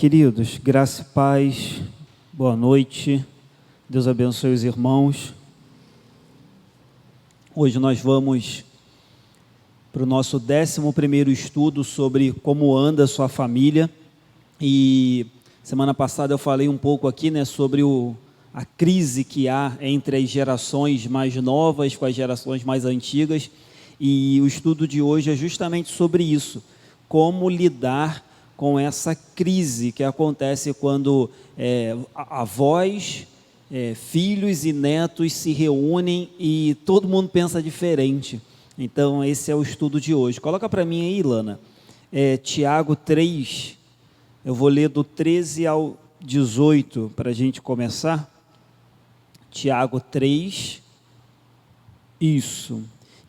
Queridos, graça e paz, boa noite, Deus abençoe os irmãos. Hoje nós vamos para o nosso 11º estudo sobre como anda a sua família, e semana passada eu falei um pouco aqui, sobre a crise que há entre as gerações mais novas com as gerações mais antigas, e o estudo de hoje é justamente sobre isso, como lidar com essa crise que acontece quando avós, filhos e netos se reúnem e todo mundo pensa diferente. Então esse é o estudo de hoje. Coloca para mim aí, Ilana, Tiago 3, eu vou ler do 13 ao 18 para a gente começar. Tiago 3, isso.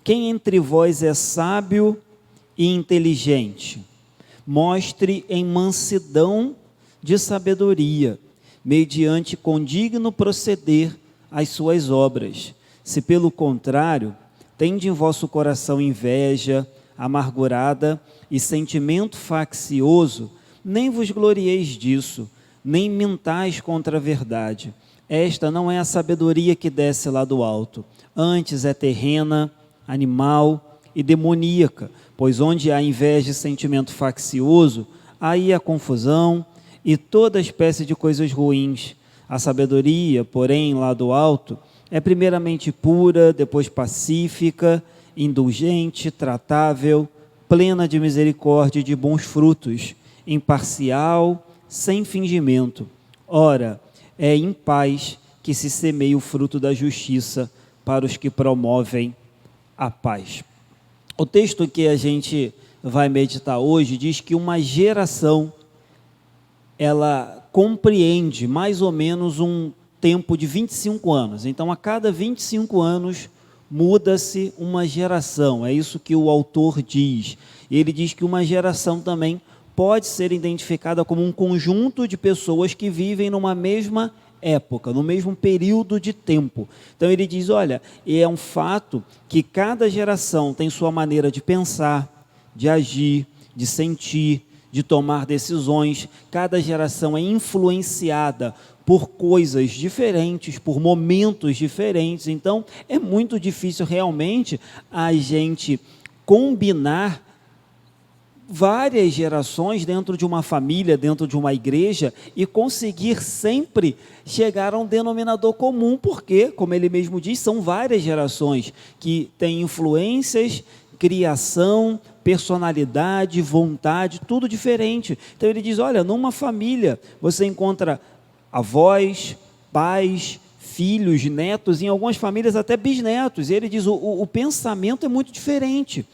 Quem entre vós é sábio e inteligente? Mostre em mansidão de sabedoria, mediante condigno proceder as suas obras. Se pelo contrário, tende em vosso coração inveja amargurada e sentimento faccioso, nem vos glorieis disso, nem mintais contra a verdade. Esta não é a sabedoria que desce lá do alto, antes é terrena, animal e demoníaca, pois onde há inveja e sentimento faccioso, aí há confusão e toda espécie de coisas ruins. A sabedoria, porém, lá do alto, é primeiramente pura, depois pacífica, indulgente, tratável, plena de misericórdia e de bons frutos, imparcial, sem fingimento. Ora, é em paz que se semeia o fruto da justiça para os que promovem a paz. O texto que a gente vai meditar hoje diz que uma geração, ela compreende mais ou menos um tempo de 25 anos. Então, a cada 25 anos, muda-se uma geração. É isso que o autor diz. Ele diz que uma geração também pode ser identificada como um conjunto de pessoas que vivem numa mesma época, no mesmo período de tempo. Então ele diz, olha, é um fato que cada geração tem sua maneira de pensar, de agir, de sentir, de tomar decisões. Cada geração é influenciada por coisas diferentes, por momentos diferentes. Então é muito difícil realmente a gente combinar várias gerações dentro de uma família, dentro de uma igreja, e conseguir sempre chegar a um denominador comum, porque, como ele mesmo diz, são várias gerações que têm influências, criação, personalidade, vontade, tudo diferente. Então ele diz, olha, numa família você encontra avós, pais, filhos, netos, em algumas famílias até bisnetos. E ele diz, o pensamento é muito diferente.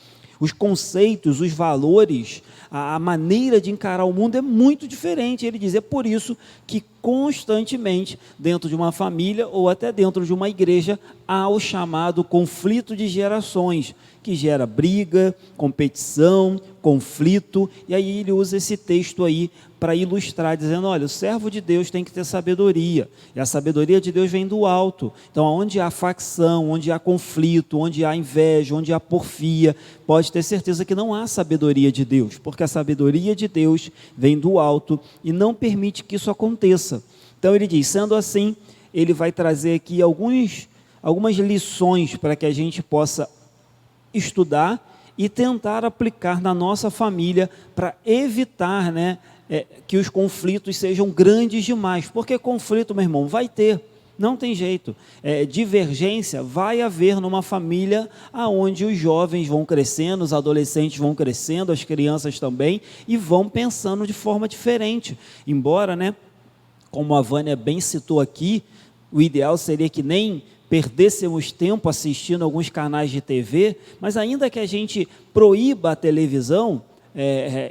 Os conceitos, os valores, a maneira de encarar o mundo é muito diferente. Ele diz, é por isso que constantemente, dentro de uma família ou até dentro de uma igreja, há o chamado conflito de gerações, que gera briga, competição, conflito, e aí ele usa esse texto aí para ilustrar, dizendo, olha, o servo de Deus tem que ter sabedoria, e a sabedoria de Deus vem do alto. Então, onde há facção, onde há conflito, onde há inveja, onde há porfia, pode ter certeza que não há sabedoria de Deus, porque a sabedoria de Deus vem do alto e não permite que isso aconteça. Então ele diz, sendo assim, ele vai trazer aqui algumas lições para que a gente possa estudar e tentar aplicar na nossa família para evitar, que os conflitos sejam grandes demais, porque conflito, meu irmão, vai ter, não tem jeito, divergência vai haver numa família onde os jovens vão crescendo, os adolescentes vão crescendo, as crianças também, e vão pensando de forma diferente, embora, como a Vânia bem citou aqui, o ideal seria que nem perdêssemos tempo assistindo alguns canais de TV, mas ainda que a gente proíba a televisão,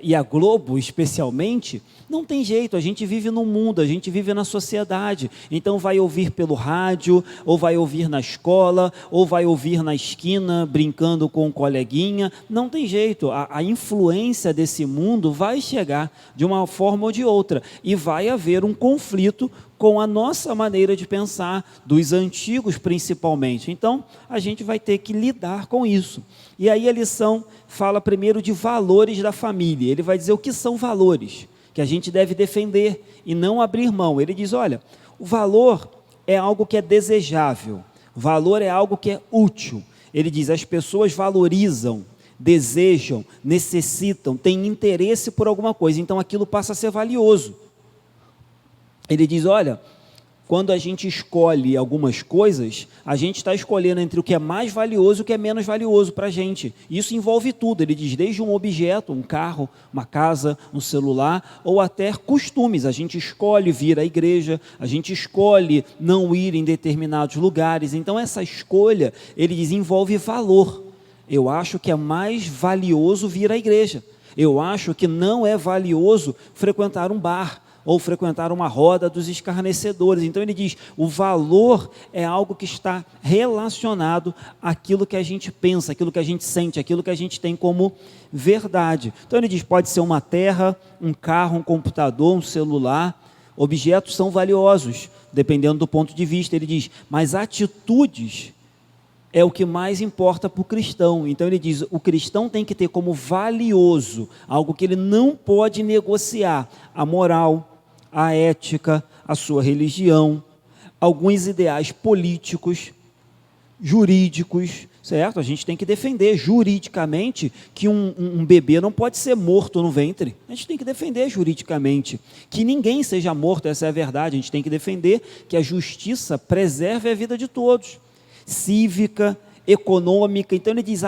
e a Globo especialmente, não tem jeito, a gente vive no mundo, a gente vive na sociedade, então vai ouvir pelo rádio, ou vai ouvir na escola, ou vai ouvir na esquina, brincando com um coleguinha, não tem jeito, a influência desse mundo vai chegar de uma forma ou de outra, e vai haver um conflito com a nossa maneira de pensar, dos antigos principalmente. Então, a gente vai ter que lidar com isso. E aí a lição fala primeiro de valores da família. Ele vai dizer o que são valores, que que a gente deve defender e não abrir mão. Ele diz, olha, o valor é algo que é desejável, valor é algo que é útil. Ele diz, as pessoas valorizam, desejam, necessitam, têm interesse por alguma coisa, então aquilo passa a ser valioso. Ele diz, olha, quando a gente escolhe algumas coisas, a gente está escolhendo entre o que é mais valioso e o que é menos valioso para a gente. Isso envolve tudo, ele diz, desde um objeto, um carro, uma casa, um celular, ou até costumes. A gente escolhe vir à igreja, a gente escolhe não ir em determinados lugares. Então essa escolha, ele diz, envolve valor. Eu acho que é mais valioso vir à igreja. Eu acho que não é valioso frequentar um bar, ou frequentar uma roda dos escarnecedores. Então ele diz, o valor é algo que está relacionado àquilo que a gente pensa, àquilo que a gente sente, àquilo que a gente tem como verdade. Então ele diz, pode ser uma terra, um carro, um computador, um celular, objetos são valiosos, dependendo do ponto de vista. Ele diz, mas atitudes é o que mais importa para o cristão. Então ele diz, o cristão tem que ter como valioso, algo que ele não pode negociar, a moral, a ética, a sua religião, alguns ideais políticos, jurídicos, certo? A gente tem que defender juridicamente que um bebê não pode ser morto no ventre. A gente tem que defender juridicamente que ninguém seja morto, essa é a verdade. A gente tem que defender que a justiça preserve a vida de todos, cívica, econômica. Então ele diz,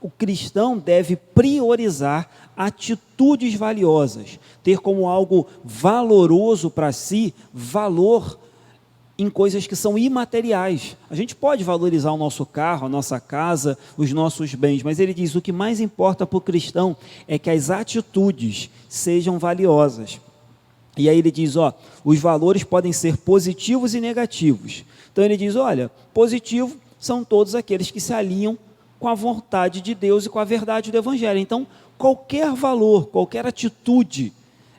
o cristão deve priorizar atitudes valiosas, ter como algo valoroso para si, valor em coisas que são imateriais. A gente pode valorizar o nosso carro, a nossa casa, os nossos bens, mas ele diz, o que mais importa para o cristão é que as atitudes sejam valiosas. E aí ele diz, os valores podem ser positivos e negativos. Então ele diz, olha, positivo são todos aqueles que se alinham com a vontade de Deus e com a verdade do Evangelho. Então, qualquer valor, qualquer atitude,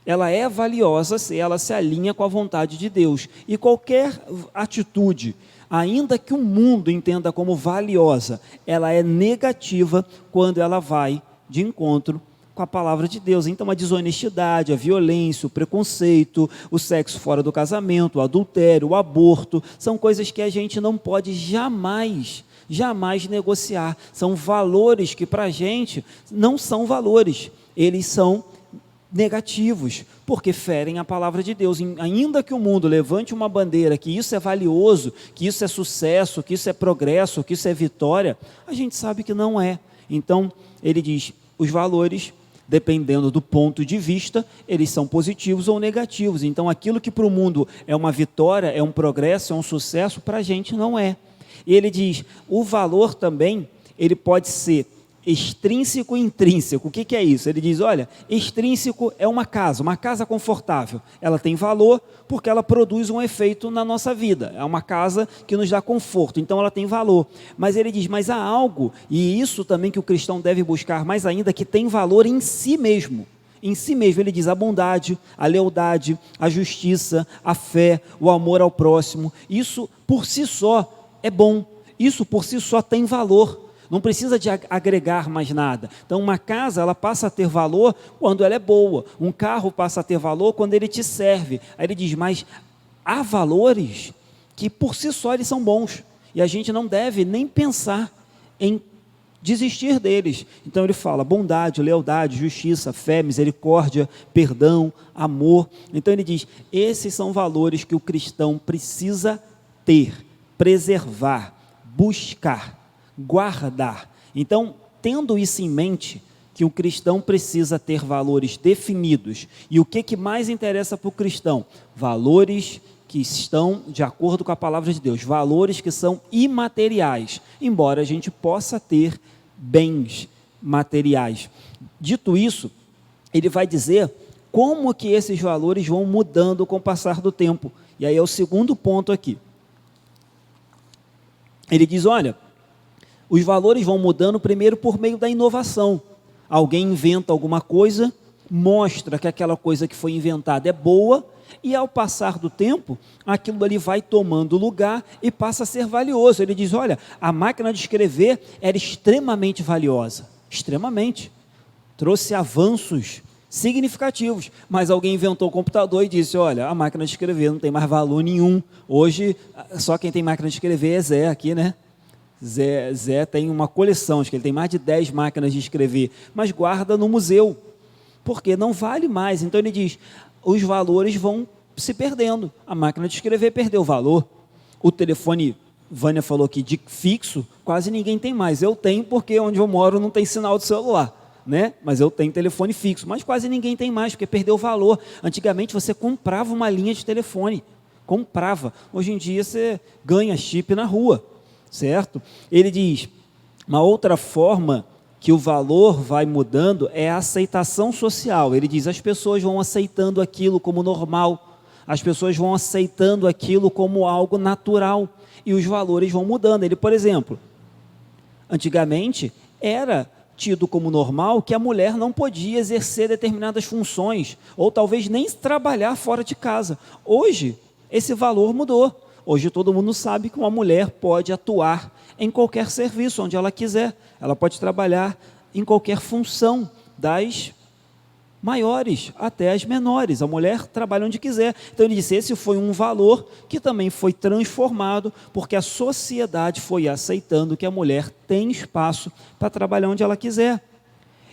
ela é valiosa se ela se alinha com a vontade de Deus. E qualquer atitude, ainda que o mundo entenda como valiosa, ela é negativa quando ela vai de encontro com a palavra de Deus. Então a desonestidade, a violência, o preconceito, o sexo fora do casamento, o adultério, o aborto, são coisas que a gente não pode jamais negociar. São valores que para a gente não são valores, eles são negativos, porque ferem a palavra de Deus. Ainda que o mundo levante uma bandeira que isso é valioso, que isso é sucesso, que isso é progresso, que isso é vitória, a gente sabe que não é. Então ele diz, os valores, dependendo do ponto de vista, eles são positivos ou negativos. Então aquilo que para o mundo é uma vitória, é um progresso, é um sucesso, para a gente não é. E ele diz, o valor também, ele pode ser extrínseco e intrínseco. O que é isso? Ele diz, olha, extrínseco é uma casa confortável. Ela tem valor porque ela produz um efeito na nossa vida. É uma casa que nos dá conforto, então ela tem valor. Mas ele diz, mas há algo, e isso também que o cristão deve buscar mais ainda, que tem valor em si mesmo. Em si mesmo, ele diz a bondade, a lealdade, a justiça, a fé, o amor ao próximo. Isso por si só é bom, isso por si só tem valor, não precisa de agregar mais nada. Então uma casa, ela passa a ter valor quando ela é boa, um carro passa a ter valor quando ele te serve. Aí ele diz, mas há valores que por si só eles são bons, e a gente não deve nem pensar em desistir deles. Então ele fala bondade, lealdade, justiça, fé, misericórdia, perdão, amor. Então ele diz, esses são valores que o cristão precisa ter, preservar, buscar, guardar. Então, tendo isso em mente, que o cristão precisa ter valores definidos. E o que mais interessa para o cristão? Valores que estão de acordo com a palavra de Deus, valores que são imateriais, embora a gente possa ter bens materiais. Dito isso, ele vai dizer como que esses valores vão mudando com o passar do tempo. E aí é o segundo ponto aqui. Ele diz, olha, os valores vão mudando primeiro por meio da inovação. Alguém inventa alguma coisa, mostra que aquela coisa que foi inventada é boa, e ao passar do tempo, aquilo ali vai tomando lugar e passa a ser valioso. Ele diz, olha, a máquina de escrever era extremamente valiosa, extremamente. Trouxe avanços significativos, mas alguém inventou o computador e disse, olha, a máquina de escrever não tem mais valor nenhum, hoje só quem tem máquina de escrever é Zé aqui, né? Zé tem uma coleção, acho que ele tem mais de 10 máquinas de escrever, mas guarda no museu, porque não vale mais. Então ele diz, os valores vão se perdendo, a máquina de escrever perdeu valor, o telefone, Vânia falou aqui, de fixo, quase ninguém tem mais, eu tenho porque onde eu moro não tem sinal de celular, né? Mas eu tenho telefone fixo, mas quase ninguém tem mais, porque perdeu o valor. Antigamente você comprava uma linha de telefone, comprava, hoje em dia você ganha chip na rua, certo? Ele diz, uma outra forma que o valor vai mudando é a aceitação social. Ele diz, as pessoas vão aceitando aquilo como normal, as pessoas vão aceitando aquilo como algo natural, e os valores vão mudando. Ele, por exemplo, antigamente era tido como normal que a mulher não podia exercer determinadas funções, ou talvez nem trabalhar fora de casa. Hoje, esse valor mudou. Hoje todo mundo sabe que uma mulher pode atuar em qualquer serviço, onde ela quiser. Ela pode trabalhar em qualquer função, das maiores até as menores. A mulher trabalha onde quiser. Então ele disse, esse foi um valor que também foi transformado, porque a sociedade foi aceitando que a mulher tem espaço para trabalhar onde ela quiser.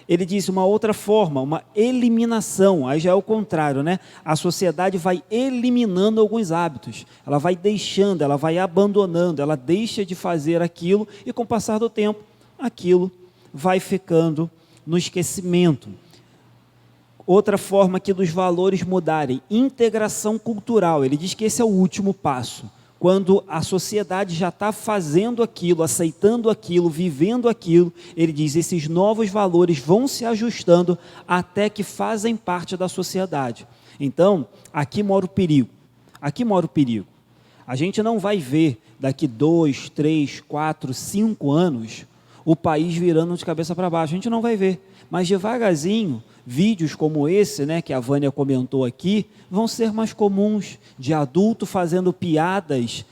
Ele disse uma outra forma, uma eliminação, aí já é o contrário, né? A sociedade vai eliminando alguns hábitos, ela vai deixando, ela vai abandonando, ela deixa de fazer aquilo e com o passar do tempo, aquilo vai ficando no esquecimento. Outra forma aqui dos valores mudarem, integração cultural. Ele diz que esse é o último passo. Quando a sociedade já está fazendo aquilo, aceitando aquilo, vivendo aquilo, ele diz, esses novos valores vão se ajustando até que fazem parte da sociedade. Então, aqui mora o perigo. Aqui mora o perigo. A gente não vai ver daqui 2, 3, 4, 5 anos o país virando de cabeça para baixo. A gente não vai ver. Mas devagarzinho, vídeos como esse, né, que a Vânia comentou aqui, vão ser mais comuns, de adulto fazendo piadas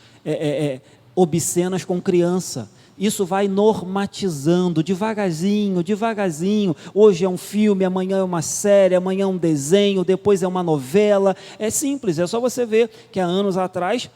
obscenas com criança. Isso vai normatizando, devagarzinho, devagarzinho. Hoje é um filme, amanhã é uma série, amanhã é um desenho, depois é uma novela. É simples, é só você ver que há anos atrás,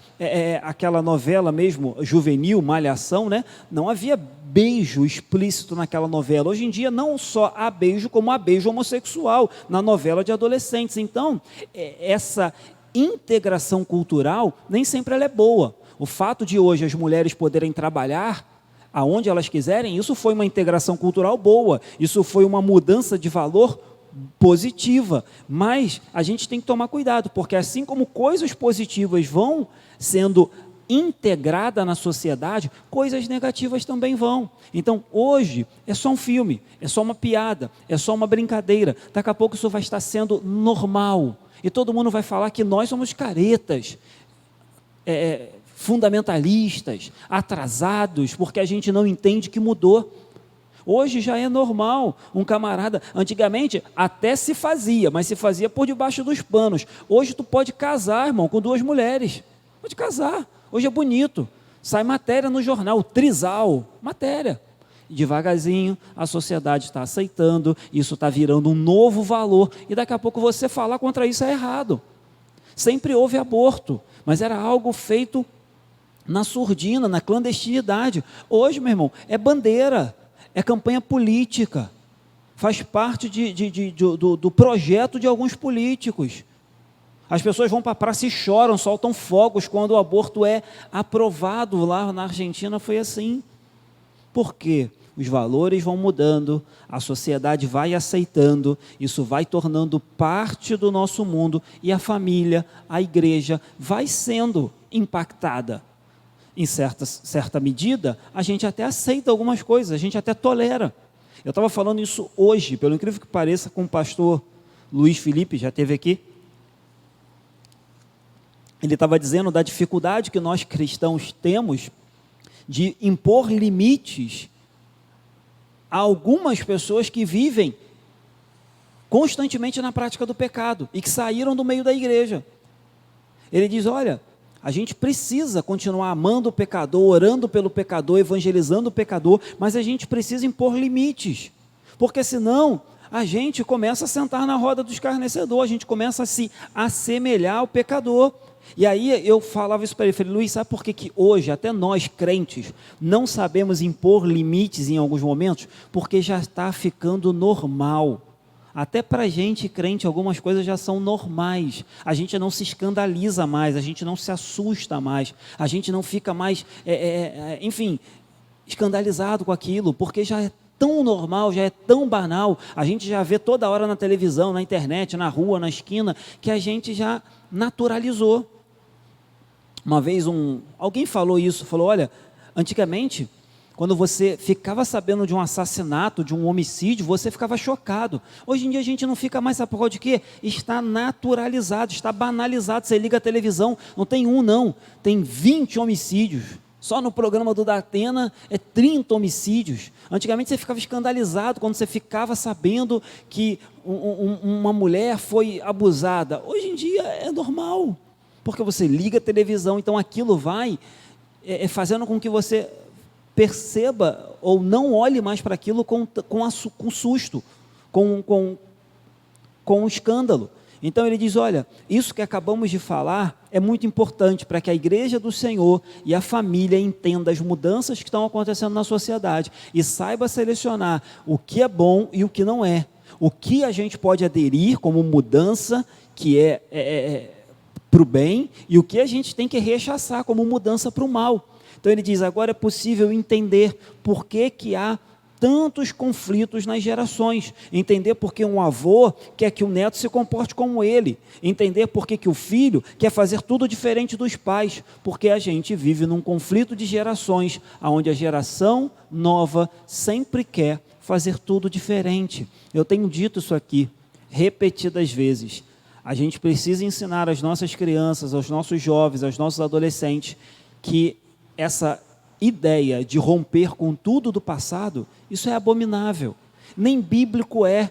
aquela novela mesmo, juvenil, Malhação, né, não havia beijo explícito naquela novela. Hoje em dia não só há beijo, como há beijo homossexual na novela de adolescentes. Então, essa integração cultural, nem sempre ela é boa. O fato de hoje as mulheres poderem trabalhar aonde elas quiserem, isso foi uma integração cultural boa, isso foi uma mudança de valor positiva, mas a gente tem que tomar cuidado, porque assim como coisas positivas vão sendo integrada na sociedade, coisas negativas também vão. Então, hoje, é só um filme, é só uma piada, é só uma brincadeira. Daqui a pouco isso vai estar sendo normal. E todo mundo vai falar que nós somos caretas, fundamentalistas, atrasados, porque a gente não entende que mudou. Hoje já é normal, um camarada, antigamente até se fazia, mas se fazia por debaixo dos panos. Hoje tu pode casar, irmão, com 2 mulheres, pode casar. Hoje é bonito, sai matéria no jornal, trisal, matéria. Devagarzinho, a sociedade está aceitando, isso está virando um novo valor, e daqui a pouco você falar contra isso é errado. Sempre houve aborto, mas era algo feito na surdina, na clandestinidade. Hoje, meu irmão, é bandeira, é campanha política, faz parte do projeto de alguns políticos. As pessoas vão para a praça e choram, soltam fogos quando o aborto é aprovado. Lá na Argentina foi assim. Por quê? Os valores vão mudando, a sociedade vai aceitando, isso vai tornando parte do nosso mundo e a família, a igreja vai sendo impactada. Em certa medida, a gente até aceita algumas coisas, a gente até tolera. Eu estava falando isso hoje, pelo incrível que pareça, com o pastor Luiz Felipe, já esteve aqui. Ele estava dizendo da dificuldade que nós cristãos temos de impor limites a algumas pessoas que vivem constantemente na prática do pecado e que saíram do meio da igreja. Ele diz, olha, a gente precisa continuar amando o pecador, orando pelo pecador, evangelizando o pecador, mas a gente precisa impor limites, porque senão a gente começa a sentar na roda do escarnecedor, a gente começa a se assemelhar ao pecador. E aí eu falava isso para ele, falei, Luiz, sabe por que hoje, até nós crentes, não sabemos impor limites em alguns momentos? Porque já está ficando normal. Até para a gente crente, algumas coisas já são normais, a gente não se escandaliza mais, a gente não se assusta mais, a gente não fica mais, enfim, escandalizado com aquilo, porque já é tão normal, já é tão banal, a gente já vê toda hora na televisão, na internet, na rua, na esquina, que a gente já naturalizou. Uma vez alguém falou isso, falou, olha, antigamente, quando você ficava sabendo de um assassinato, de um homicídio, você ficava chocado. Hoje em dia a gente não fica mais, sabe por causa de quê? Está naturalizado, está banalizado. Você liga a televisão, não tem um não, tem 20 homicídios. Só no programa do Datena é 30 homicídios. Antigamente você ficava escandalizado quando você ficava sabendo que uma mulher foi abusada. Hoje em dia é normal, porque você liga a televisão, então aquilo vai fazendo com que você perceba ou não olhe mais para aquilo com susto, com escândalo. Então ele diz, olha, isso que acabamos de falar é muito importante para que a igreja do Senhor e a família entenda as mudanças que estão acontecendo na sociedade e saiba selecionar o que é bom e o que não é. O que a gente pode aderir como mudança que é para o bem e o que a gente tem que rechaçar como mudança para o mal. Então ele diz, agora é possível entender por que há tantos conflitos nas gerações, entender por que um avô quer que o neto se comporte como ele, entender por que o filho quer fazer tudo diferente dos pais, porque a gente vive num conflito de gerações, onde a geração nova sempre quer fazer tudo diferente. Eu tenho dito isso aqui repetidas vezes, a gente precisa ensinar às nossas crianças, aos nossos jovens, aos nossos adolescentes, que essa ideia de romper com tudo do passado, isso é abominável, nem bíblico é,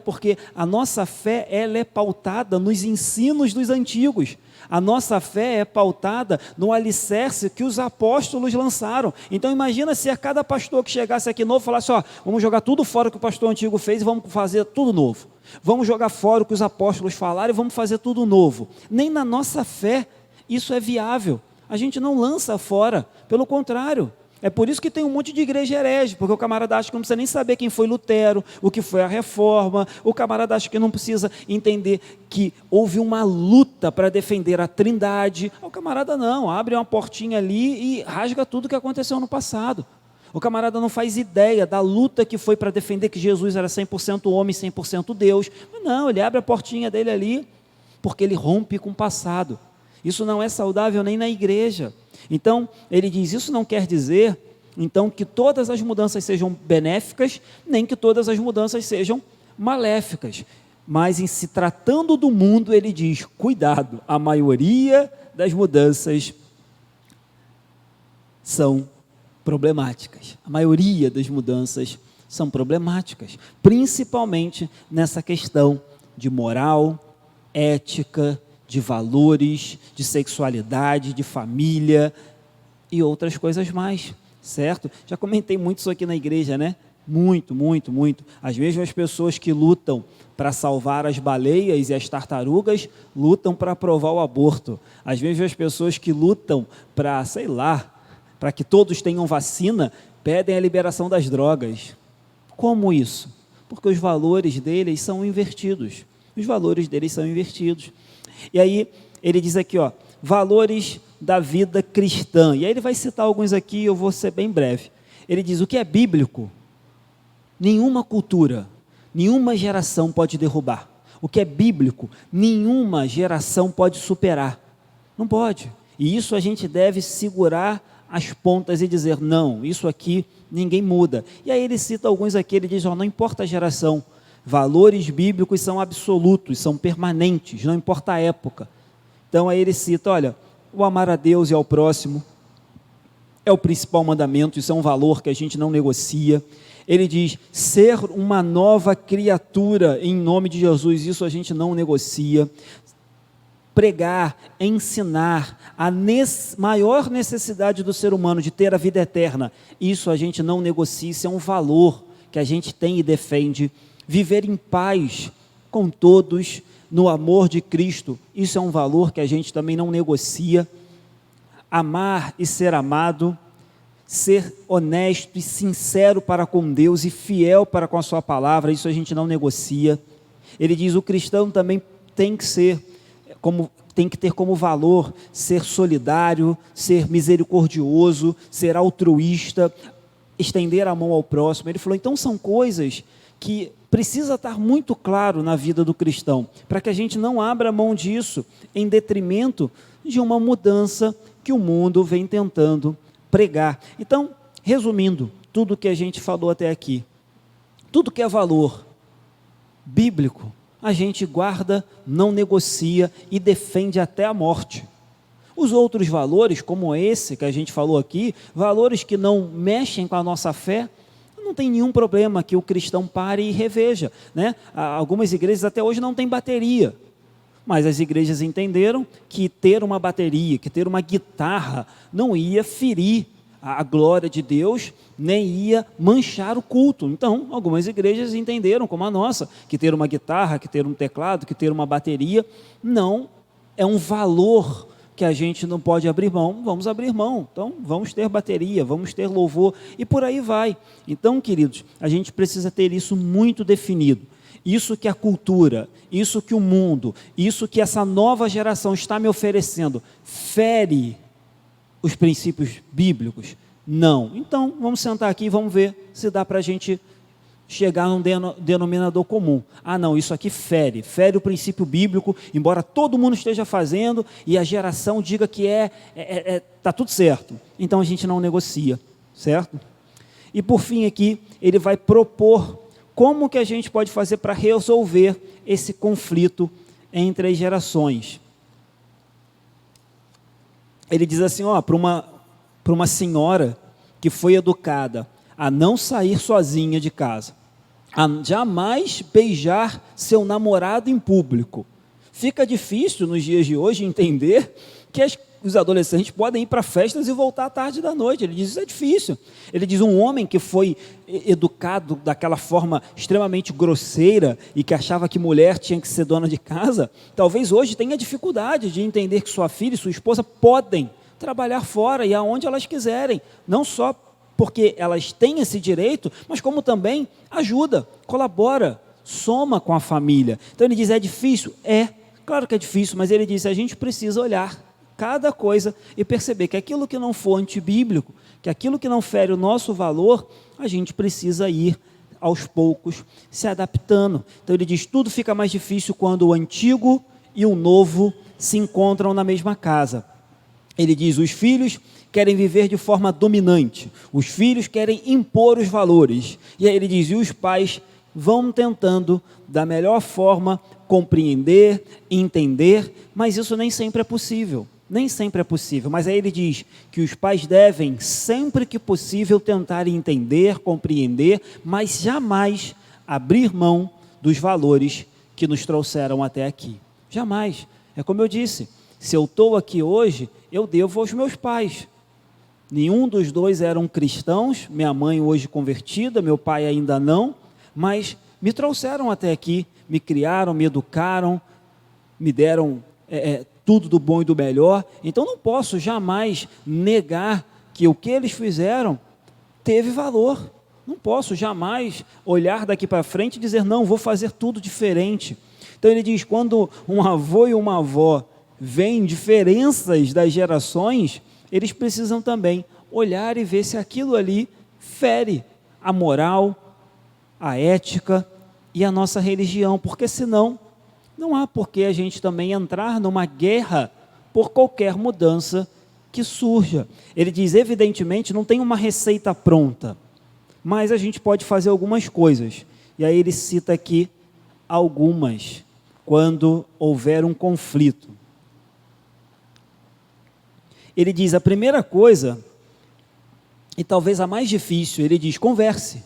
porque a nossa fé, ela é pautada nos ensinos dos antigos, a nossa fé é pautada no alicerce que os apóstolos lançaram. Então imagina se a cada pastor que chegasse aqui novo, falasse, vamos jogar tudo fora que o pastor antigo fez e vamos fazer tudo novo, vamos jogar fora o que os apóstolos falaram e vamos fazer tudo novo. Nem na nossa fé isso é viável. A gente não lança fora, pelo contrário, é por isso que tem um monte de igreja herege, porque o camarada acha que não precisa nem saber quem foi Lutero, o que foi a reforma, o camarada acha que não precisa entender que houve uma luta para defender a Trindade, o camarada não, abre uma portinha ali e rasga tudo que aconteceu no passado, o camarada não faz ideia da luta que foi para defender que Jesus era 100% homem, 100% Deus, mas não, ele abre a portinha dele ali, porque ele rompe com o passado. Isso não é saudável nem na igreja. Então, ele diz, isso não quer dizer, então, que todas as mudanças sejam benéficas, nem que todas as mudanças sejam maléficas. Mas, em se tratando do mundo, ele diz, cuidado, a maioria das mudanças são problemáticas. A maioria das mudanças são problemáticas, principalmente nessa questão de moral, ética, de valores, de sexualidade, de família e outras coisas mais, certo? Já comentei muito isso aqui na igreja, né? Muito. As mesmas pessoas que lutam para salvar as baleias e as tartarugas, lutam para aprovar o aborto. As mesmas pessoas que lutam para, para que todos tenham vacina, pedem a liberação das drogas. Como isso? Porque os valores deles são invertidos. E aí, ele diz aqui, valores da vida cristã. E aí ele vai citar alguns aqui, eu vou ser bem breve. Ele diz, o que é bíblico, nenhuma cultura, nenhuma geração pode derrubar. O que é bíblico, nenhuma geração pode superar. Não pode. E isso a gente deve segurar as pontas e dizer, não, isso aqui ninguém muda. E aí ele cita alguns aqui, ele diz, não importa a geração, valores bíblicos são absolutos, são permanentes, não importa a época. Então aí ele cita, olha, o amar a Deus e ao próximo é o principal mandamento, isso é um valor que a gente não negocia. Ele diz, ser uma nova criatura em nome de Jesus, isso a gente não negocia. Pregar, ensinar, a maior necessidade do ser humano de ter a vida eterna, isso a gente não negocia, isso é um valor que a gente tem e defende. viver em paz com todos, no amor de Cristo. Isso é um valor que a gente também não negocia. Amar e ser amado, ser honesto e sincero para com Deus e fiel para com a sua palavra, isso a gente não negocia. Ele diz, o cristão também tem que ter como valor ser solidário, ser misericordioso, ser altruísta, estender a mão ao próximo. Ele falou, então são coisas que precisa estar muito claro na vida do cristão, para que a gente não abra mão disso em detrimento de uma mudança que o mundo vem tentando pregar. Então, resumindo, tudo que a gente falou até aqui, tudo que é valor bíblico, a gente guarda, não negocia e defende até a morte. Os outros valores, como esse que a gente falou aqui, valores que não mexem com a nossa fé, não tem nenhum problema que o cristão pare e reveja, né? Algumas igrejas até hoje não têm bateria, mas as igrejas entenderam que ter uma bateria, que ter uma guitarra não ia ferir a glória de Deus, nem ia manchar o culto. Então, algumas igrejas entenderam, como a nossa, que ter uma guitarra, que ter um teclado, que ter uma bateria, não é um valor que a gente não pode abrir mão. Vamos abrir mão, então vamos ter bateria, vamos ter louvor, e por aí vai. Então, queridos, a gente precisa ter isso muito definido. Isso que a cultura, isso que o mundo, isso que essa nova geração está me oferecendo, fere os princípios bíblicos? Não. Então, vamos sentar aqui e vamos ver se dá para a gente chegar num denominador comum. Ah, não, isso aqui fere o princípio bíblico, embora todo mundo esteja fazendo e a geração diga que está tudo certo. Então, a gente não negocia, certo? E por fim aqui, ele vai propor como que a gente pode fazer para resolver esse conflito entre as gerações. Ele diz assim, para uma senhora que foi educada a não sair sozinha de casa, a jamais beijar seu namorado em público. Fica difícil nos dias de hoje entender que os adolescentes podem ir para festas e voltar à tarde da noite. Ele diz, isso é difícil. Ele diz, um homem que foi educado daquela forma extremamente grosseira e que achava que mulher tinha que ser dona de casa, talvez hoje tenha dificuldade de entender que sua filha e sua esposa podem trabalhar fora e aonde elas quiserem, não só porque elas têm esse direito, mas como também ajuda, colabora, soma com a família. Então ele diz, é difícil? Claro que é difícil, mas ele diz, a gente precisa olhar cada coisa e perceber que aquilo que não for antibíblico, que aquilo que não fere o nosso valor, a gente precisa ir aos poucos se adaptando. Então ele diz, tudo fica mais difícil quando o antigo e o novo se encontram na mesma casa. Ele diz, os filhos querem viver de forma dominante, os filhos querem impor os valores, e aí ele diz, e os pais vão tentando, da melhor forma, compreender, entender, mas isso nem sempre é possível, mas aí ele diz que os pais devem, sempre que possível, tentar entender, compreender, mas jamais abrir mão dos valores que nos trouxeram até aqui, jamais. É como eu disse, se eu estou aqui hoje, eu devo aos meus pais. Nenhum dos dois eram cristãos, minha mãe hoje convertida, meu pai ainda não, mas me trouxeram até aqui, me criaram, me educaram, me deram tudo do bom e do melhor. Então não posso jamais negar que o que eles fizeram teve valor. Não posso jamais olhar daqui para frente e dizer, não, vou fazer tudo diferente. Então ele diz, quando um avô e uma avó veem diferenças das gerações, eles precisam também olhar e ver se aquilo ali fere a moral, a ética e a nossa religião, porque senão não há por que a gente também entrar numa guerra por qualquer mudança que surja. Ele diz, evidentemente, não tem uma receita pronta, mas a gente pode fazer algumas coisas. E aí ele cita aqui algumas, quando houver um conflito. Ele diz, a primeira coisa, e talvez a mais difícil, ele diz, converse.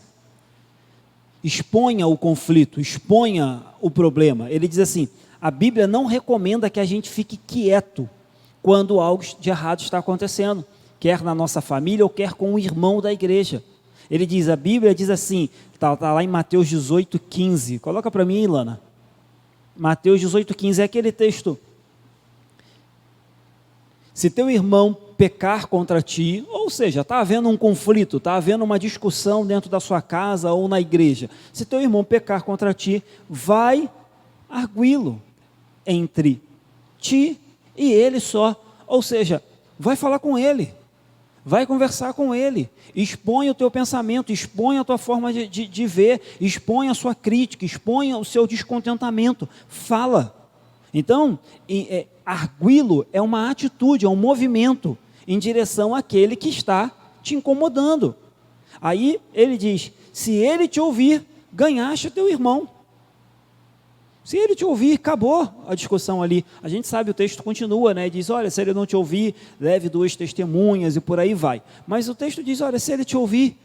Exponha o conflito, exponha o problema. Ele diz assim, a Bíblia não recomenda que a gente fique quieto quando algo de errado está acontecendo, quer na nossa família ou quer com um irmão da igreja. Ele diz, a Bíblia diz assim, está lá em Mateus 18:15, coloca para mim, Ilana. Mateus 18:15 é aquele texto. Se teu irmão pecar contra ti, ou seja, está havendo um conflito, está havendo uma discussão dentro da sua casa ou na igreja. Se teu irmão pecar contra ti, vai arguí-lo entre ti e ele só. Ou seja, vai falar com ele, vai conversar com ele, expõe o teu pensamento, expõe a tua forma de ver, expõe a sua crítica, expõe o seu descontentamento, fala. Então, arguí-lo é uma atitude, é um movimento em direção àquele que está te incomodando. Aí ele diz, se ele te ouvir, ganhaste o teu irmão. Se ele te ouvir, acabou a discussão ali. A gente sabe, o texto continua, né? Diz, olha, se ele não te ouvir, leve 2 testemunhas e por aí vai. Mas o texto diz, olha, se ele te ouvir,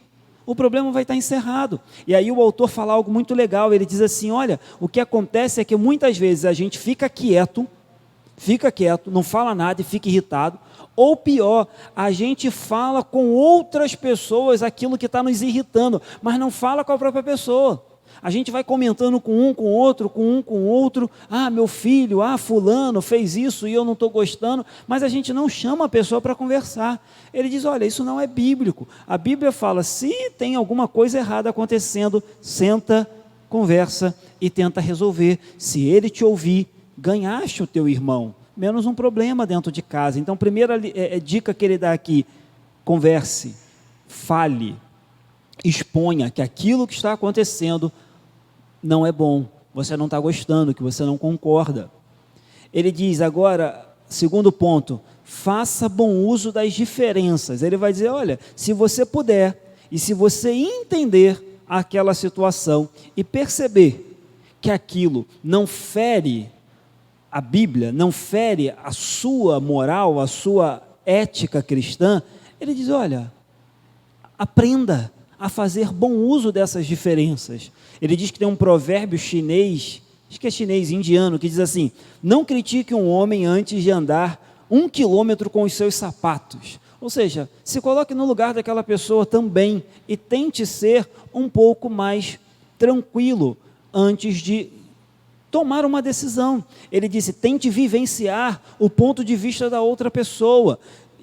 o problema vai estar encerrado. E aí o autor fala algo muito legal, ele diz assim, olha, o que acontece é que muitas vezes a gente fica quieto, não fala nada e fica irritado, ou pior, a gente fala com outras pessoas aquilo que está nos irritando, mas não fala com a própria pessoa. A gente vai comentando com um, com outro, meu filho, fulano fez isso e eu não estou gostando, mas a gente não chama a pessoa para conversar. Ele diz, olha, isso não é bíblico. A Bíblia fala, se tem alguma coisa errada acontecendo, senta, conversa e tenta resolver. Se ele te ouvir, ganhaste o teu irmão, menos um problema dentro de casa. Então, primeira dica que ele dá aqui, converse, fale, exponha que aquilo que está acontecendo não é bom, você não está gostando, que você não concorda. Ele diz agora, segundo ponto, faça bom uso das diferenças. Ele vai dizer, olha, se você puder e se você entender aquela situação e perceber que aquilo não fere a Bíblia, não fere a sua moral, a sua ética cristã, ele diz, olha, aprenda a fazer bom uso dessas diferenças. Ele diz que tem um provérbio chinês, acho que é chinês, indiano, que diz assim, não critique um homem antes de andar 1 quilômetro com os seus sapatos. Ou seja, se coloque no lugar daquela pessoa também e tente ser um pouco mais tranquilo antes de tomar uma decisão. Ele disse, tente vivenciar o ponto de vista da outra pessoa.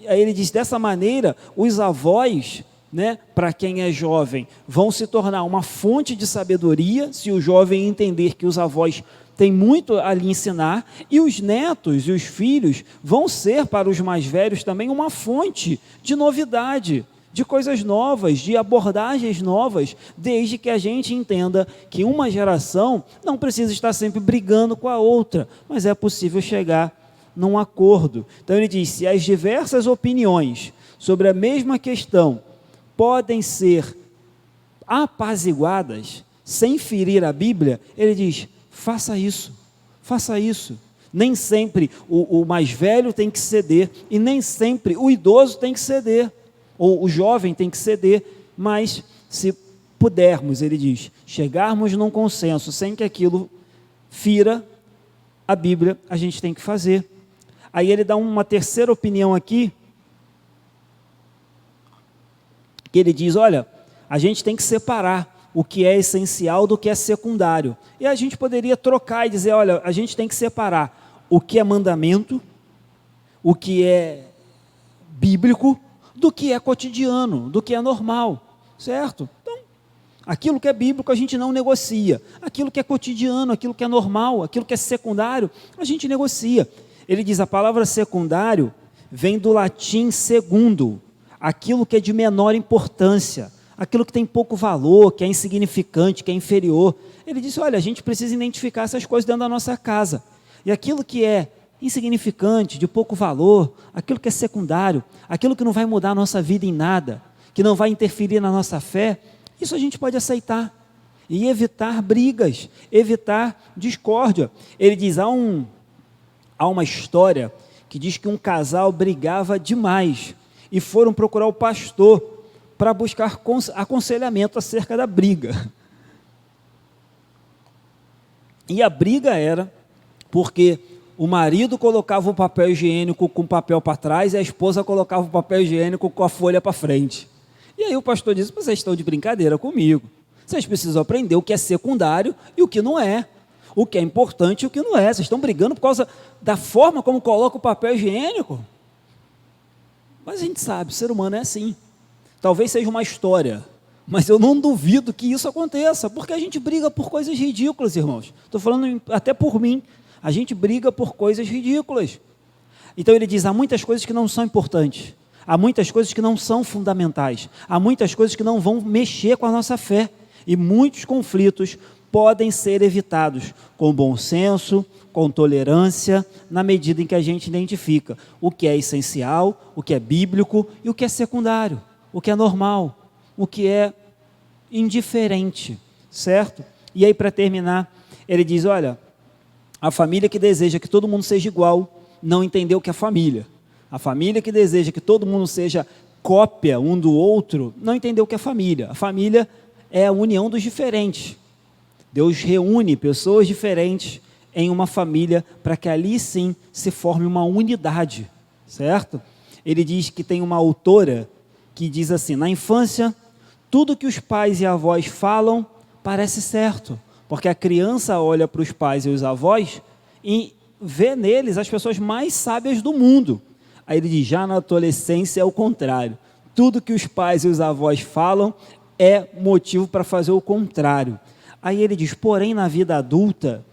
Aí ele diz, dessa maneira, os avós, para quem é jovem, vão se tornar uma fonte de sabedoria, se o jovem entender que os avós têm muito a lhe ensinar, e os netos e os filhos vão ser para os mais velhos também uma fonte de novidade, de coisas novas, de abordagens novas, desde que a gente entenda que uma geração não precisa estar sempre brigando com a outra, mas é possível chegar num acordo. Então ele diz, se as diversas opiniões sobre a mesma questão podem ser apaziguadas, sem ferir a Bíblia, ele diz, faça isso. Nem sempre o mais velho tem que ceder, e nem sempre o idoso tem que ceder, ou o jovem tem que ceder, mas se pudermos, ele diz, chegarmos num consenso, sem que aquilo fira a Bíblia, a gente tem que fazer. Aí ele dá uma terceira opinião aqui, que ele diz, olha, a gente tem que separar o que é essencial do que é secundário. E a gente poderia trocar e dizer, olha, a gente tem que separar o que é mandamento, o que é bíblico, do que é cotidiano, do que é normal, certo? Então, aquilo que é bíblico a gente não negocia, aquilo que é cotidiano, aquilo que é normal, aquilo que é secundário, a gente negocia. Ele diz, a palavra secundário vem do latim segundo, aquilo que é de menor importância, aquilo que tem pouco valor, que é insignificante, que é inferior. Ele disse, olha, a gente precisa identificar essas coisas dentro da nossa casa, e aquilo que é insignificante, de pouco valor, aquilo que é secundário, aquilo que não vai mudar a nossa vida em nada, que não vai interferir na nossa fé, isso a gente pode aceitar, e evitar brigas, evitar discórdia. Ele diz, há uma história que diz que um casal brigava demais, e foram procurar o pastor para buscar aconselhamento acerca da briga. E a briga era porque o marido colocava o papel higiênico com o papel para trás e a esposa colocava o papel higiênico com a folha para frente. E aí o pastor disse, vocês estão de brincadeira comigo. Vocês precisam aprender o que é secundário e o que não é. O que é importante e o que não é. Vocês estão brigando por causa da forma como coloca o papel higiênico. Mas a gente sabe, o ser humano é assim. Talvez seja uma história, mas eu não duvido que isso aconteça, porque a gente briga por coisas ridículas, irmãos. Estou falando até por mim. A gente briga por coisas ridículas. Então ele diz, há muitas coisas que não são importantes. Há muitas coisas que não são fundamentais. Há muitas coisas que não vão mexer com a nossa fé. E muitos conflitos podem ser evitados com bom senso, com tolerância, na medida em que a gente identifica o que é essencial, o que é bíblico e o que é secundário, o que é normal, o que é indiferente, certo? E aí, para terminar, ele diz, olha, a família que deseja que todo mundo seja igual, não entendeu o que é família. A família que deseja que todo mundo seja cópia um do outro, não entendeu o que é família. A família é a união dos diferentes. Deus reúne pessoas diferentes em uma família para que ali sim se forme uma unidade, certo? Ele diz que tem uma autora que diz assim, na infância, tudo que os pais e avós falam parece certo, porque a criança olha para os pais e os avós e vê neles as pessoas mais sábias do mundo. Aí ele diz, já na adolescência é o contrário. Tudo que os pais e os avós falam é motivo para fazer o contrário. Aí ele diz, porém na vida adulta,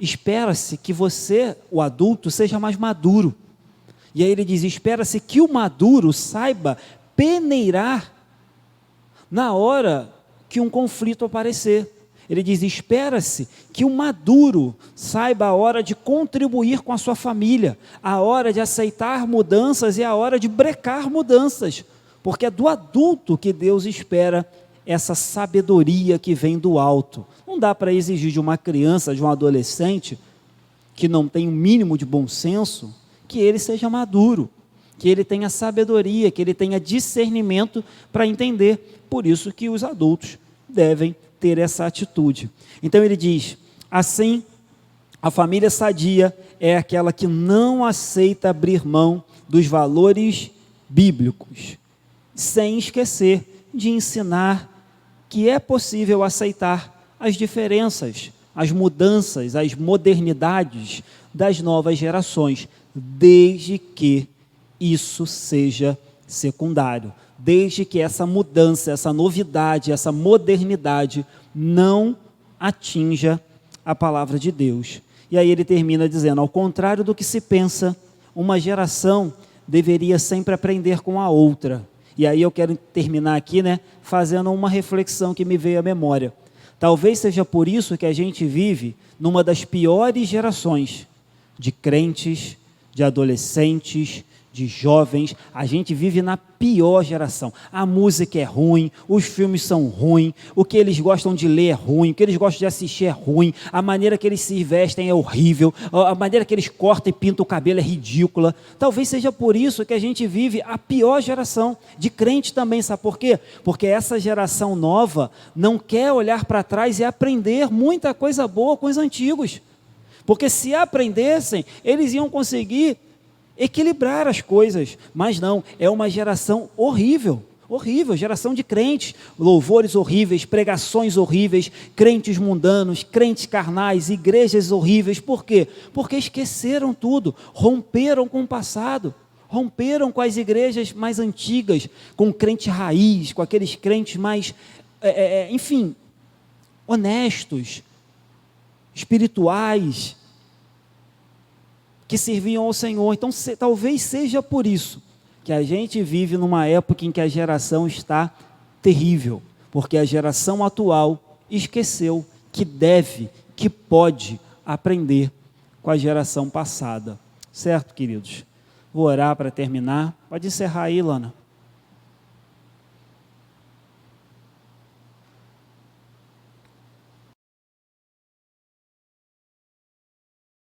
espera-se que você, o adulto, seja mais maduro. E aí ele diz, espera-se que o maduro saiba peneirar na hora que um conflito aparecer. Ele diz, espera-se que o maduro saiba a hora de contribuir com a sua família, a hora de aceitar mudanças e a hora de brecar mudanças, porque é do adulto que Deus espera essa sabedoria que vem do alto. Não dá para exigir de uma criança, de um adolescente, que não tem o mínimo de bom senso, que ele seja maduro, que ele tenha sabedoria, que ele tenha discernimento para entender. Por isso que os adultos devem ter essa atitude. Então ele diz, assim, a família sadia é aquela que não aceita abrir mão dos valores bíblicos, sem esquecer de ensinar que é possível aceitar as diferenças, as mudanças, as modernidades das novas gerações, desde que isso seja secundário, desde que essa mudança, essa novidade, essa modernidade não atinja a palavra de Deus. E aí ele termina dizendo, ao contrário do que se pensa, uma geração deveria sempre aprender com a outra. E aí eu quero terminar aqui, fazendo uma reflexão que me veio à memória. Talvez seja por isso que a gente vive numa das piores gerações de crentes, de adolescentes, de jovens. A gente vive na pior geração. A música é ruim, os filmes são ruins, o que eles gostam de ler é ruim, o que eles gostam de assistir é ruim, a maneira que eles se vestem é horrível, a maneira que eles cortam e pintam o cabelo é ridícula. Talvez seja por isso que a gente vive a pior geração de crente também, sabe por quê? Porque essa geração nova não quer olhar para trás e aprender muita coisa boa com os antigos, porque se aprendessem, eles iam conseguir equilibrar as coisas, mas não, é uma geração horrível, geração de crentes, louvores horríveis, pregações horríveis, crentes mundanos, crentes carnais, igrejas horríveis. Por quê? Porque esqueceram tudo, romperam com o passado, romperam com as igrejas mais antigas, com o crente raiz, com aqueles crentes mais, enfim, honestos, espirituais, que serviam ao Senhor. Então, talvez seja por isso que a gente vive numa época em que a geração está terrível, porque a geração atual esqueceu que deve, que pode aprender com a geração passada. Certo, queridos? Vou orar para terminar. Pode encerrar aí, Lana.